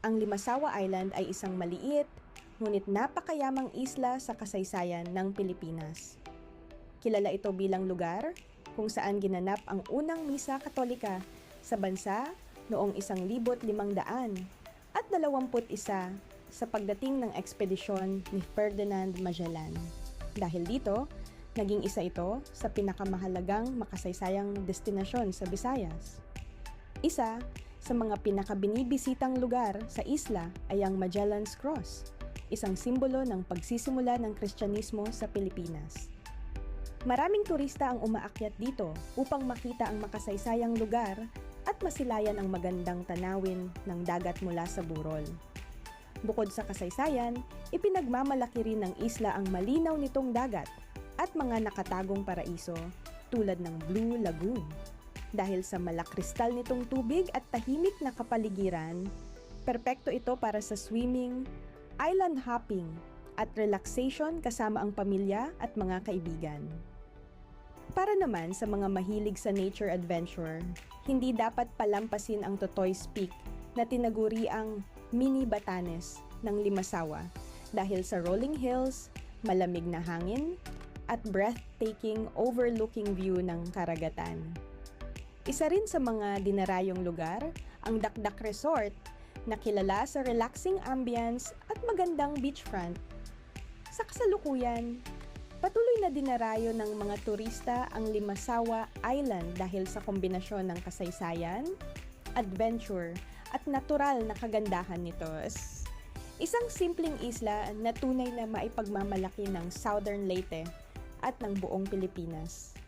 Ang Limasawa Island ay isang maliit, ngunit napakayamang isla sa kasaysayan ng Pilipinas. Kilala ito bilang lugar kung saan ginanap ang unang misa katolika sa bansa noong 1521 sa pagdating ng ekspedisyon ni Ferdinand Magellan. Dahil dito, naging isa ito sa pinakamahalagang makasaysayang destinasyon sa Visayas. Isa sa mga pinakabinibisitang lugar sa isla ay ang Magellan's Cross, isang simbolo ng pagsisimula ng Kristyanismo sa Pilipinas. Maraming turista ang umaakyat dito upang makita ang makasaysayang lugar at masilayan ang magandang tanawin ng dagat mula sa burol. Bukod sa kasaysayan, ipinagmamalaki rin ng isla ang malinaw nitong dagat at mga nakatagong paraiso tulad ng Blue Lagoon. Dahil sa malakristal nitong tubig at tahimik na kapaligiran, perpekto ito para sa swimming, island hopping, at relaxation kasama ang pamilya at mga kaibigan. Para naman sa mga mahilig sa nature adventure, hindi dapat palampasin ang Totoy's Peak na tinaguriang Mini Batanes ng Limasawa dahil sa rolling hills, malamig na hangin, at breathtaking overlooking view ng karagatan. Isa rin sa mga dinarayong lugar ang Dakdak Resort na kilala sa relaxing ambience at magandang beachfront. Sa kasalukuyan, patuloy na dinarayo ng mga turista ang Limasawa Island dahil sa kombinasyon ng kasaysayan, adventure, at natural na kagandahan nito. Isang simpleng isla na tunay na maipagmamalaki ng Southern Leyte at ng buong Pilipinas.